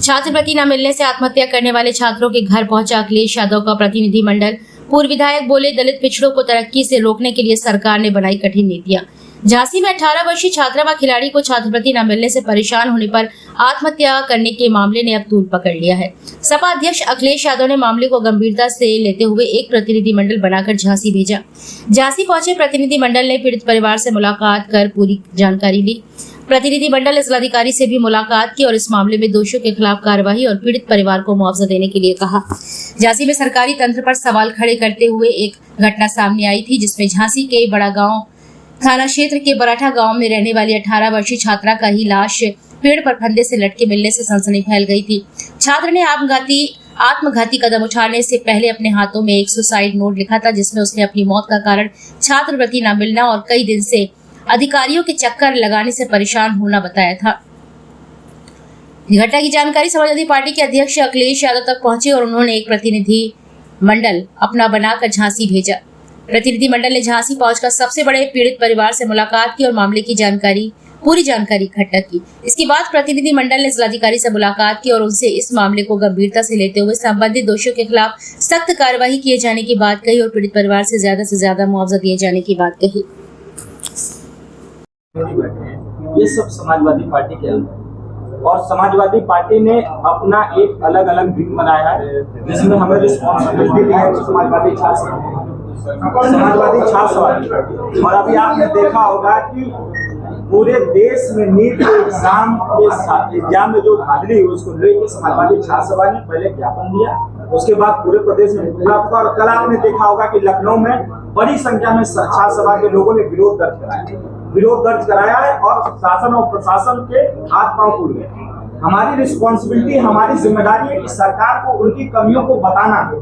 छात्रवृत्ति न मिलने से आत्महत्या करने वाले छात्रों के घर पहुंचा अखिलेश यादव का प्रतिनिधि मंडल। पूर्व विधायक बोले, दलित पिछड़ों को तरक्की से रोकने के लिए सरकार ने बनाई कठिन नीतियां। झांसी में 18 वर्षीय छात्रा व खिलाड़ी को छात्रवृत्ति न मिलने से परेशान होने पर आत्महत्या करने के मामले ने अब तूल पकड़ लिया है। सपा अध्यक्ष अखिलेश यादव ने मामले को गंभीरता से लेते हुए एक प्रतिनिधि मंडल बनाकर झांसी भेजा। झांसी पहुंचे प्रतिनिधि मंडल ने पीड़ित परिवार से मुलाकात कर पूरी जानकारी ली। प्रतिनिधि मंडल ने जिलाधिकारी से भी मुलाकात की और इस मामले में दोषियों के खिलाफ कार्रवाई और पीड़ित परिवार को मुआवजा देने के लिए कहा। झांसी में सरकारी तंत्र पर सवाल खड़े करते हुए एक घटना सामने आई थी, जिसमें झांसी के बड़ा गांव थाना क्षेत्र के बराठा गांव में रहने वाली 18 वर्षीय छात्रा का ही लाश पेड़ पर फंदे से लटके मिलने से सनसनी फैल गई थी। छात्र ने आत्मघाती कदम उठाने से पहले अपने हाथों में एक सुसाइड नोट लिखा था, जिसमें उसने अपनी मौत का कारण छात्रवृत्ति न मिलना और कई दिन से अधिकारियों के चक्कर लगाने से परेशान होना बताया था। घटना की जानकारी समाजवादी पार्टी के अध्यक्ष अखिलेश यादव तक पहुंची और उन्होंने एक प्रतिनिधि मंडल अपना बनाकर झांसी भेजा। प्रतिनिधि मंडल ने झांसी पहुंचकर सबसे बड़े पीड़ित परिवार से मुलाकात की और मामले की पूरी जानकारी इकट्ठा की। इसके बाद प्रतिनिधि मंडल ने जिलाधिकारी से मुलाकात की और उनसे इस मामले को गंभीरता से लेते हुए संबंधित दोषियों के खिलाफ सख्त कार्रवाई किए जाने की बात कही और पीड़ित परिवार से ज्यादा मुआवजा दिए जाने की बात कही। ये सब समाजवादी पार्टी के अंदर और समाजवादी पार्टी ने अपना एक अलग अलग विंग बनाया है, जिसमें हमें रिस्पॉन्सिबिलिटी दी है समाजवादी छात्र। और अभी आपने देखा होगा कि पूरे देश में नीट एग्जाम में जो धांधली हुई उसको लेकर समाजवादी छात्र सभा ने पहले ज्ञापन दिया, उसके बाद पूरे प्रदेश में पूरा हुआ। और कल आपने देखा होगा कि लखनऊ में बड़ी संख्या में छात्र सभा के लोगों ने विरोध दर्ज कराया है और शासन और प्रशासन के हाथ पांव टूट गए। हमारी रिस्पॉन्सिबिलिटी, हमारी जिम्मेदारी है कि सरकार को उनकी कमियों को बताना है।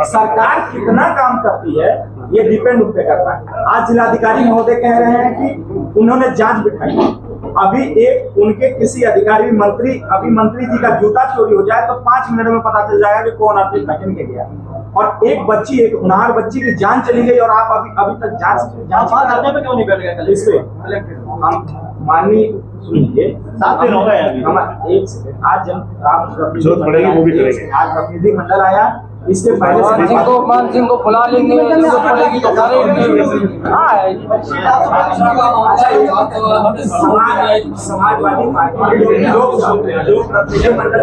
सरकार कितना काम करती है ये डिपेंड उन पे करता है। आज जिलाधिकारी महोदय कह रहे हैं कि उन्होंने जांच बिठाई। अभी एक उनके किसी अधिकारी मंत्री जी का जूता चोरी हो जाए तो 5 मिनट में पता चल जाएगा कि कौन आदमी पहन के गया। और एक होनहार बच्ची की जान चली गई और आप अभी तक जांच करने पे क्यों नहीं बैठ गए? इस पे हम माननीय सुनिए, 7 दिन हो गए हम आज प्रतिनिधि मंडल आया, इसके पहले सिंह को बुला लेंगे समाजवादी पार्टी जो प्रतिनिधि मंडल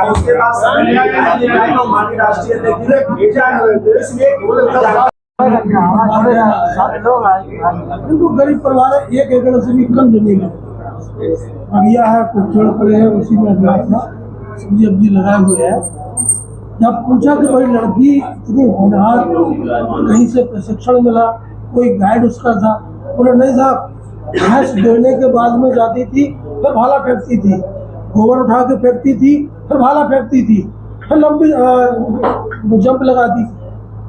उसके बाद माननीय राष्ट्रीय अध्यक्ष भेजा है, इसलिए गरीब परिवार है, 1 एकड़ से भी कम जमीन है, अगिया है, कुछ पेड़ पड़े हैं, उसी में अपना सब्जी लगाए हुए है। जब पूछा कि भाई लड़की इतनी होनहार, कहीं से प्रशिक्षण मिला, कोई गाइड उसका था? बोले नहीं साहब, भैंस धोने के बाद में जाती थी, फिर भाला फेंकती थी, गोबर उठा के फेंकती थी, फिर भाला फेंकती थी, फिर लंबी जंप लगाती थी।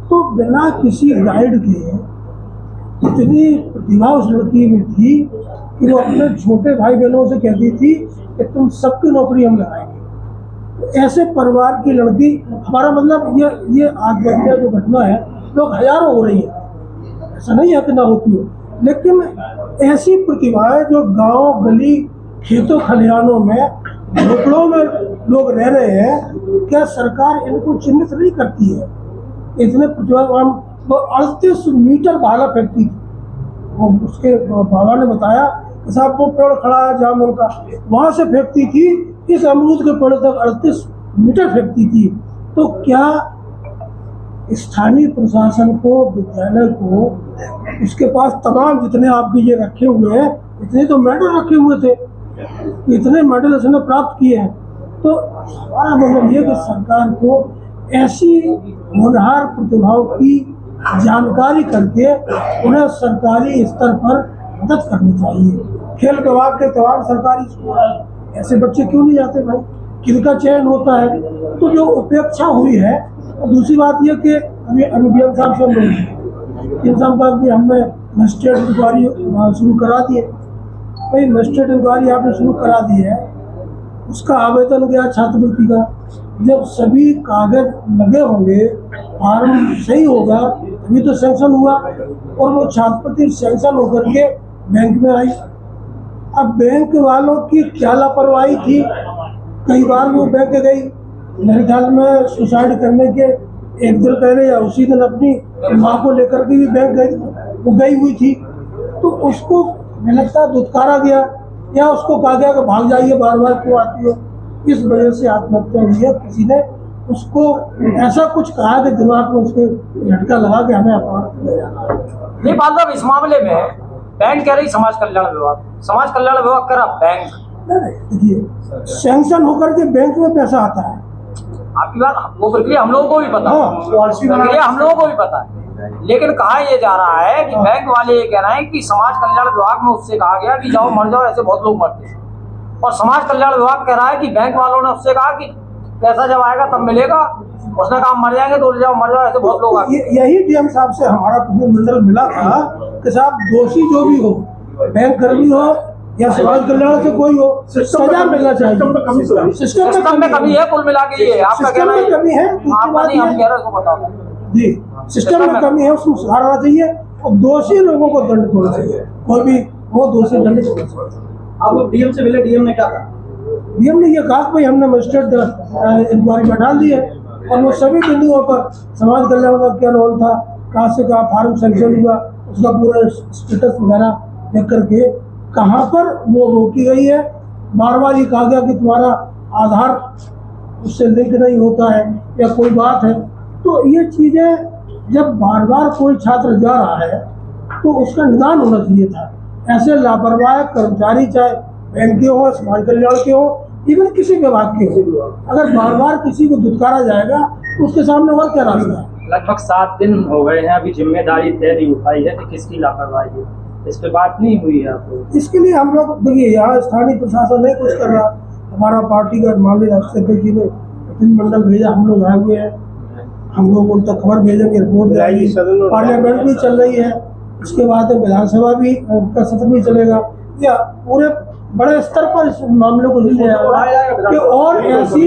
तो बिना किसी गाइड के इतनी प्रतिभा उस लड़की में थी कि वो अपने छोटे भाई बहनों से कहती थी कि तुम सबकी नौकरी हम लगाएंगे। तो ऐसे परिवार की लड़की, हमारा मतलब ये आत्महत्या जो घटना है, लोग हजारों हो रही है, ऐसा नहीं है कि ना होती हो, लेकिन ऐसी प्रतिभाएं जो गांव गली खेतों खलिहानों में झोपड़ों में लोग रह रहे हैं, क्या सरकार इनको चिन्हित नहीं करती है? इतने प्रतिभावान वो 38 मीटर भाला फेंकती थी। वो उसके बाबा ने बताया कि साहब वो पेड़ खड़ा है जामुन का, वहाँ से फेंकती थी इस अमरूद के पेड़ तक 38 मीटर फेंकती थी। तो क्या स्थानीय प्रशासन को, विद्यालय को, उसके पास तमाम जितने आपके ये रखे हुए हैं, इतने तो मेडल रखे हुए थे, इतने मेडल इसने प्राप्त किए हैं। तो हमारा मतलब ये कि सरकार को ऐसी होनहार प्रतिभाओं की जानकारी करके उन्हें सरकारी स्तर पर मदद करनी चाहिए। खेल विभाग के तमाम सरकारी स्कूल, ऐसे बच्चे क्यों नहीं जाते भाई? किनका चयन होता है? तो जो उपेक्षा हुई है। और दूसरी बात यह कि अभी अनुबियम साहब से हमने मजिस्ट्रेट इंक्वायरी शुरू करा दी है। भाई मजिस्ट्रेट इंक्वायरी आपने शुरू करा दी है, उसका आवेदन गया छात्रवृत्ति का, जब सभी कागज लगे होंगे, फॉर्म सही होगा तभी तो सैंक्शन हुआ, और वो छात्रवृत्ति सैंक्शन होकर के बैंक में आई। अब बैंक वालों की क्या लापरवाही थी, कई बार वो बैंक गई, मेरे ख्याल में सुसाइड करने के एक दिन पहले या उसी दिन अपनी माँ को लेकर के भी बैंक गई, वो गई हुई थी, तो उसको मुझे लगता है दुत्कारा गया या उसको कहा गया कि भाग जाइए, बार बार क्यों आती हो। इस वजह से आत्महत्या हुई है। किसी ने उसको ऐसा कुछ कहा कि दिमाग में उसके झटका लगा कि हमें अपराध किया जाना। नहीं बात साहब, इस मामले में बैंक कह रही समाज कल्याण विभाग, समाज कल्याण विभाग कह रहा बैंक। देखिए, सैंक्शन होकर के बैंक में पैसा आता है, आपकी बात, वो प्रक्रिया हम लोगों को भी पता है, प्रक्रिया हम लोगों को भी पता है, लेकिन कहा यह जा रहा है कि बैंक वाले ये कह रहे हैं कि समाज कल्याण विभाग में उससे कहा गया कि जाओ मर जाओ, ऐसे बहुत लोग मरते हैं, और समाज कल्याण विभाग कह रहा है कि बैंक वालों ने उससे कहा कि पैसा जब आएगा तब मिलेगा, उसने कहा मर जाएंगे तो जाओ मर जाओ, ऐसे बहुत लोग आते हैं। यही डीएम साहब से हमारा प्रतिनिधिमंडल मिला था कि साहब दोषी जो भी हो, बैंक कर्मी हो या समाज कल्याण से कोई हो, सजा मिलना चाहिए। सिस्टम में कमी है, कुल मिला के ये आपका कहना है, कमी है, आपका नहीं, हम कह रहे हैं उसको बताओ जी, सिस्टम में कमी है, उसको सुधारना चाहिए और दोषी लोगों को दंड होना चाहिए, कोई भी वो दोषी दंड होना चाहिए। आप डीएम से मिले, डीएम ने क्या कहा? डीएम ने ये कहा कि भाई हमने मजिस्ट्रेट इंक्वायरी में डाल दी है और वो सभी बिंदुओं पर समाज कल्याण का क्या रोल था, कहाँ से कहाँ फार्म सैंक्शन हुआ, उसका पूरा स्टेटस वगैरह देख करके कहाँ पर वो रोकी गई है। बार बार ये कहा गया कि तुम्हारा आधार उससे लिंक नहीं होता है या कोई बात है, तो ये चीज़ें जब बार बार कोई छात्र जा रहा है तो उसका निदान होना चाहिए था। ऐसे लापरवाह कर्मचारी, चाहे बैंक के हो, समाज कल्याण के हो, इवन किसी विभाग के हो, अगर बार बार किसी को दुत्कारा जाएगा तो उसके सामने और क्या रास्ता है। लगभग 7 दिन हो गए हैं, अभी जिम्मेदारी तय नहीं उठाई है कि किसकी लापरवाही है, इस पे बात नहीं हुई है आपको? इसके लिए हम लोग देखिए, यहाँ स्थानीय प्रशासन नहीं कुछ कर रहा, हमारा पार्टी का माननीय राष्ट्रीय अध्यक्ष जी ने प्रतिनिधिमंडल भेजा, हम लोग आए हुए हैं, हम लोग उन तक खबर भेजेंगे, रिपोर्ट जाएगी, पार्लियामेंट भी चल रही है, इसके बाद विधानसभा भी का सत्र भी चलेगा, या पूरे बड़े स्तर पर इस मामले को लिया जाएगा कि और ऐसी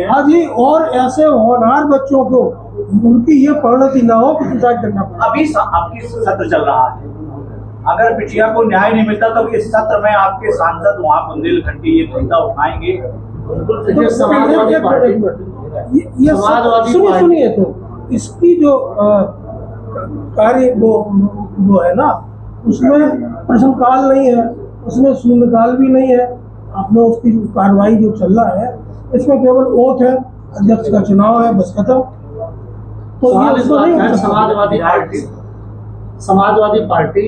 हाजी और ऐसे होनहार बच्चों को उनकी ये परिणति ना हो कि सुसाइड करना पड़े। अभी आपकी सत्र चल रहा है, अगर बिटिया को न्याय नहीं मिलता तो इस सत्र में आपके सांसद वहाँ बुंदेलखंडी ये मुद्दा उठाएंगे? ये सुनिए, तो इसकी जो कार्य वो है ना, उसमें प्रश्नकाल नहीं है, उसमें शून्यकाल भी नहीं है, आपने उसकी जो कार्रवाई जो चल रहा है इसमें केवल ओथ है, अध्यक्ष का चुनाव है, बस खत्म। तो ये समाजवादी पार्टी